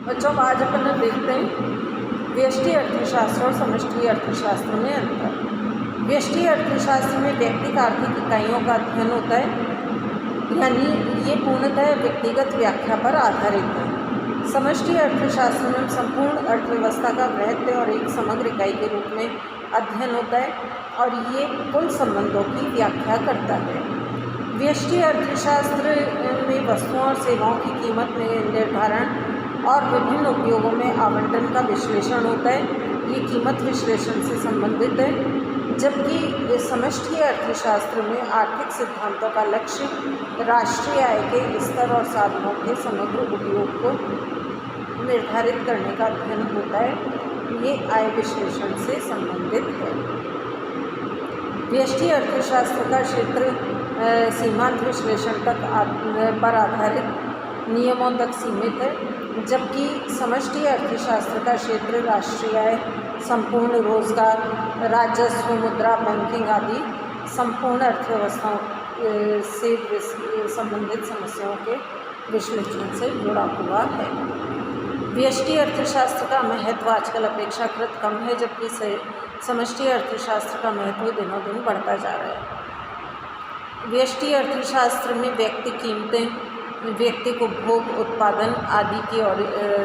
बच्चों, आज अपन देखते हैं व्यष्टि अर्थशास्त्र और समष्टि अर्थशास्त्र में अंतर। व्यष्टि अर्थशास्त्र में व्यक्तिगत आर्थिक इकाइयों का अध्ययन होता है, यानी ये पूर्णतः व्यक्तिगत व्याख्या पर आधारित है। समष्टि अर्थशास्त्र में संपूर्ण अर्थव्यवस्था का वृहद और एक समग्र इकाई के रूप में अध्ययन होता है और ये कुल संबंधों की व्याख्या करता है। व्यष्टि अर्थशास्त्र में वस्तुओं और सेवाओं की कीमत में निर्धारण और विभिन्न उपयोगों में आवंटन का विश्लेषण होता है। ये कीमत विश्लेषण से संबंधित है, जबकि समष्टि अर्थशास्त्र में आर्थिक सिद्धांतों का लक्ष्य राष्ट्रीय आय के स्तर और साधनों के समग्र उपयोग को निर्धारित करने का अध्ययन होता है। ये आय विश्लेषण से संबंधित है। व्यष्टि अर्थशास्त्र का क्षेत्र सीमांत विश्लेषण पर आधारित नियमों तक सीमित है, जबकि समष्टि अर्थशास्त्र का क्षेत्र राष्ट्रीय आय, संपूर्ण रोजगार, राजस्व, मुद्रा, बैंकिंग आदि संपूर्ण अर्थव्यवस्थाओं से संबंधित समस्याओं के विश्लेषण से जुड़ा हुआ है। व्यष्टि अर्थशास्त्र का महत्व आजकल अपेक्षाकृत कम है, जबकि समष्टि अर्थशास्त्र का महत्व दिनों दिन बढ़ता जा रहा है। व्यष्टि अर्थशास्त्र में व्यक्ति कीमतें, व्यक्ति को भोग, उत्पादन आदि की ओर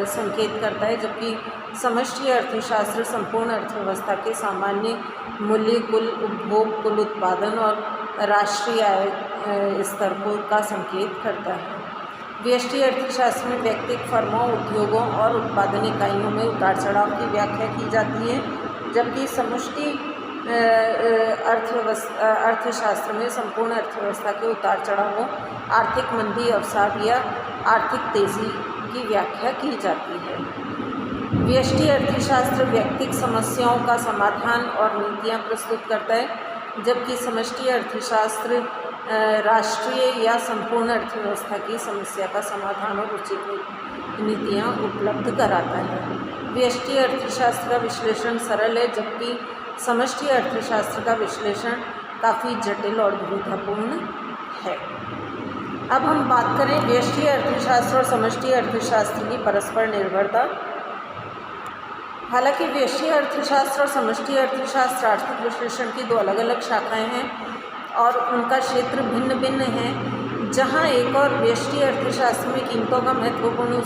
संकेत करता है, जबकि समष्टि अर्थशास्त्र संपूर्ण अर्थव्यवस्था के सामान्य मूल्य, कुल उपभोग, कुल उत्पादन और राष्ट्रीय आय स्तर को का संकेत करता है। व्यष्टि अर्थशास्त्र में व्यक्तिगत फर्मों, उद्योगों और उत्पादन इकाइयों में उतार चढ़ाव की व्याख्या की जाती है, जबकि समष्टि अर्थशास्त्र में संपूर्ण अर्थव्यवस्था के उतार चढ़ावों, आर्थिक मंदी, अवसाद या आर्थिक तेजी की व्याख्या की जाती है। व्यष्टि अर्थशास्त्र व्यक्तिगत समस्याओं का समाधान और नीतियाँ प्रस्तुत करता है, जबकि समष्टि अर्थशास्त्र राष्ट्रीय या संपूर्ण अर्थव्यवस्था की समस्या का समाधान और उचित नीतियाँ उपलब्ध कराता है। व्यष्टि अर्थशास्त्र का विश्लेषण सरल है, जबकि समष्टि अर्थशास्त्र का विश्लेषण काफ़ी जटिल और दुविधापूर्ण है। अब हम बात करें व्यष्टि अर्थशास्त्र और समष्टि अर्थशास्त्र की परस्पर निर्भरता। हालांकि व्यष्टि अर्थशास्त्र और समष्टि अर्थशास्त्र आर्थिक विश्लेषण की दो अलग अलग शाखाएं हैं और उनका क्षेत्र भिन्न भिन्न है। जहां एक और व्यष्टि अर्थशास्त्र में कीमतों का महत्वपूर्ण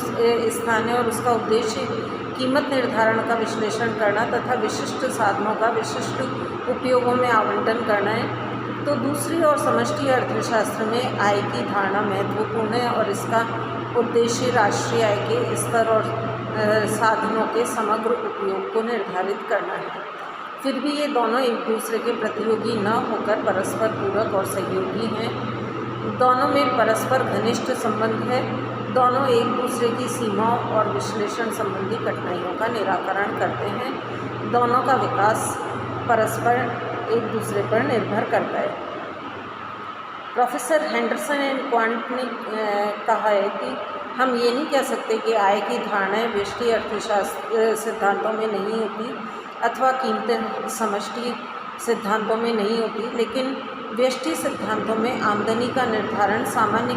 स्थान है और उसका उद्देश्य कीमत निर्धारण का विश्लेषण करना तथा विशिष्ट साधनों का विशिष्ट उपयोगों में आवंटन करना है, तो दूसरी ओर समष्टि अर्थशास्त्र में आय की धारणा महत्वपूर्ण है और इसका उद्देश्य राष्ट्रीय आय के स्तर और साधनों के समग्र उपयोग को निर्धारित करना है। फिर भी ये दोनों एक दूसरे के प्रतियोगी न होकर परस्पर पूरक और सहयोगी हैं। दोनों में परस्पर घनिष्ठ संबंध है। दोनों एक दूसरे की सीमाओं और विश्लेषण संबंधी कठिनाइयों का निराकरण करते हैं। दोनों का विकास परस्पर एक दूसरे पर निर्भर करता है। प्रोफेसर हेंडरसन एंड क्वांट ने कहा है कि हम ये नहीं कह सकते कि आय की धारणाएं व्यष्टि अर्थशास्त्र सिद्धांतों में नहीं होती अथवा कीमतें समष्टि सिद्धांतों में नहीं होती, लेकिन व्यष्टि सिद्धांतों में आमदनी का निर्धारण सामान्य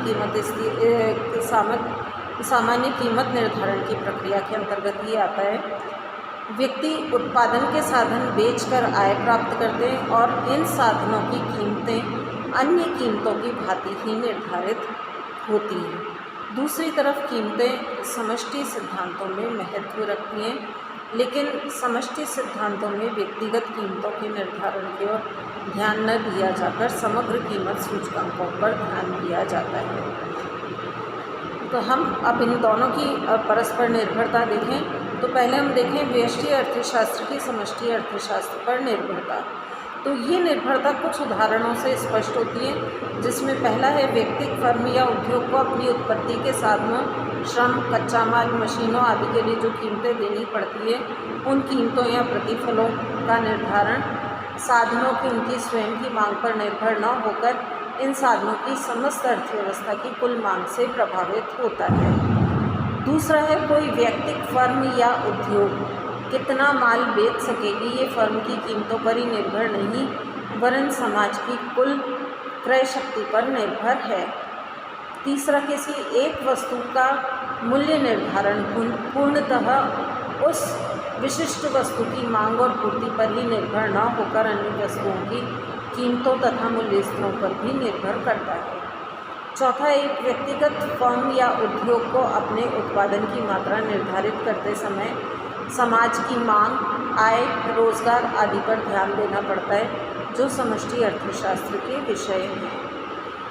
कीमत निर्धारण की प्रक्रिया के अंतर्गत ही आता है। व्यक्ति उत्पादन के साधन बेचकर आय प्राप्त करते हैं और इन साधनों की कीमतें अन्य कीमतों की भांति ही निर्धारित होती हैं। दूसरी तरफ कीमतें समष्टि सिद्धांतों में महत्व रखती हैं, लेकिन समष्टि सिद्धांतों में व्यक्तिगत कीमतों के निर्धारण की ओर ध्यान न दिया जाकर समग्र कीमत सूचकांकों पर ध्यान दिया जाता है। तो हम अब इन दोनों की परस्पर निर्भरता देखें। तो पहले हम देखें व्यष्टि अर्थशास्त्र की समष्टि अर्थशास्त्र पर निर्भरता। तो ये निर्भरता कुछ उदाहरणों से स्पष्ट होती है, जिसमें पहला है व्यक्तिगत फर्म या उद्योग को अपनी उत्पत्ति के साधनों, श्रम, कच्चा माल, मशीनों आदि के लिए जो कीमतें देनी पड़ती है, उन कीमतों या प्रतिफलों का निर्धारण साधनों की उनकी स्वयं की मांग पर निर्भर न होकर इन साधनों की समस्त अर्थव्यवस्था की कुल मांग से प्रभावित होता है। दूसरा है कोई व्यक्तिगत फर्म या उद्योग कितना माल बेच सकेगी, ये फर्म की कीमतों पर ही निर्भर नहीं वरन समाज की कुल क्रय शक्ति पर निर्भर है। तीसरा, किसी एक वस्तु का मूल्य निर्धारण पूर्णतः उस विशिष्ट वस्तु की मांग और पूर्ति पर ही निर्भर न होकर अन्य वस्तुओं की कीमतों तथा मूल्य स्तरों पर भी निर्भर करता है। चौथा, एक व्यक्तिगत फर्म या उद्योग को अपने उत्पादन की मात्रा निर्धारित करते समय समाज की मांग, आय, रोजगार आदि पर ध्यान देना पड़ता है, जो समष्टि अर्थशास्त्र के विषय हैं।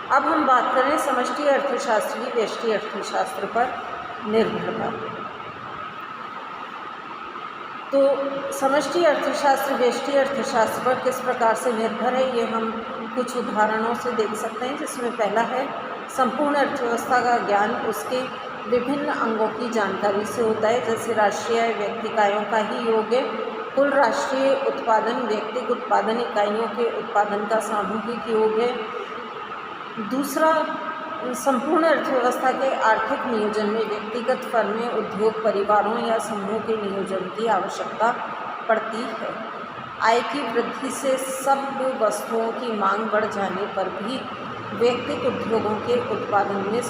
अब हम बात करें समष्टि अर्थशास्त्र की व्यष्टि अर्थशास्त्र पर निर्भरता। तो समष्टि अर्थशास्त्र व्यष्टि अर्थशास्त्र पर किस प्रकार से निर्भर है, ये हम कुछ उदाहरणों से देख सकते हैं। जिसमें पहला है, संपूर्ण अर्थव्यवस्था का ज्ञान उसके विभिन्न अंगों की जानकारी से होता है, जैसे राष्ट्रीय आय व्यक्ति इकाइयों का ही योग है, कुल राष्ट्रीय उत्पादन व्यक्तिगत उत्पादन इकाइयों के उत्पादन का सामूहिक योग है। दूसरा, संपूर्ण अर्थव्यवस्था के आर्थिक नियोजन में व्यक्तिगत फर्में, उद्योग, परिवारों या समूहों के नियोजन की आवश्यकता पड़ती है। आय की वृद्धि से सब वस्तुओं की मांग बढ़ जाने पर भी व्यक्तिगत उद्योगों के उत्पादन में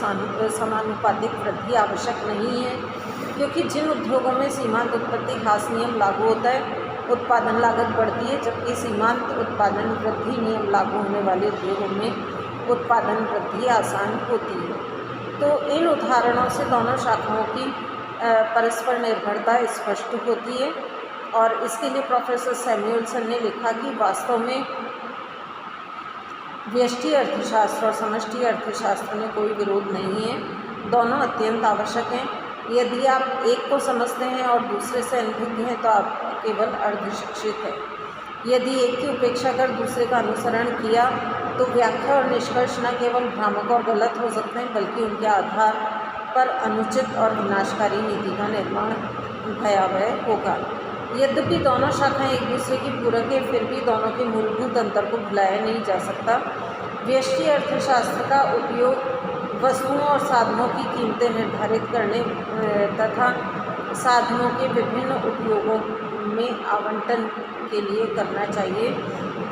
समानुपातिक वृद्धि आवश्यक नहीं है, क्योंकि जिन उद्योगों में सीमांत उत्पत्ति ह्रास नियम लागू होता है, उत्पादन लागत बढ़ती है, जबकि सीमांत उत्पादन वृद्धि नियम लागू होने वाले उद्योगों में उत्पादन वृद्धि आसान होती है। तो इन उदाहरणों से दोनों शाखाओं की परस्पर निर्भरता स्पष्ट होती है। और इसके लिए प्रोफेसर सैमुअल्सन ने लिखा कि वास्तव में व्यष्टि अर्थशास्त्र और समष्टि अर्थशास्त्र में कोई विरोध नहीं है, दोनों अत्यंत आवश्यक हैं। यदि आप एक को समझते हैं और दूसरे से अनभिज्ञ हैं तो आप केवल अर्धशिक्षित हैं। यदि एक की उपेक्षा कर दूसरे का अनुसरण किया तो व्याख्या और निष्कर्ष न केवल भ्रामक और गलत हो सकते हैं, बल्कि उनके आधार पर अनुचित और विनाशकारी नीति का निर्माण भयावह होगा। यद्यपि दोनों शाखाएं एक दूसरे की पूरक है, फिर भी दोनों के मूलभूत अंतर को भुलाया नहीं जा सकता। व्यष्टि अर्थशास्त्र का उपयोग वस्तुओं और साधनों की कीमतें निर्धारित करने तथा साधनों के विभिन्न उपयोगों में आवंटन के लिए करना चाहिए,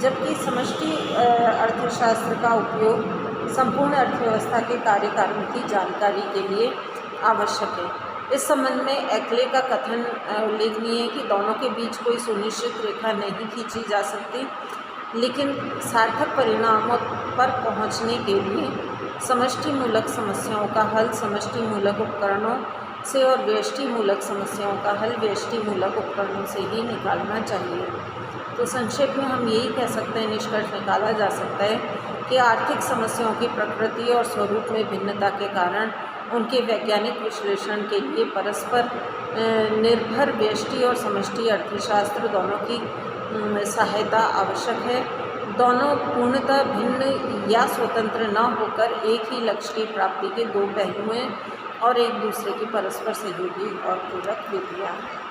जबकि समष्टि अर्थशास्त्र का उपयोग संपूर्ण अर्थव्यवस्था के कार्यकारण की जानकारी के लिए आवश्यक है। इस संबंध में एक्ले का कथन उल्लेखनीय है कि दोनों के बीच कोई सुनिश्चित रेखा नहीं खींची जा सकती, लेकिन सार्थक परिणामों पर पहुंचने के लिए समष्टि मूलक समस्याओं का हल समष्टि मूलक उपकरणों से और व्यष्टि मूलक समस्याओं का हल व्यष्टि मूलक उपकरणों से ही निकालना चाहिए। तो संक्षेप में हम यही कह सकते हैं, निष्कर्ष निकाला जा सकता है कि आर्थिक समस्याओं की प्रकृति और स्वरूप में भिन्नता के कारण उनके वैज्ञानिक विश्लेषण के लिए परस्पर निर्भर व्यष्टि और समष्टि अर्थशास्त्र दोनों की सहायता आवश्यक है। दोनों पूर्णतः भिन्न या स्वतंत्र न होकर एक ही लक्ष्य की प्राप्ति के दो पहलू हैं और एक दूसरे की परस्पर सहयोगी और पूरक विधियाँ हैं।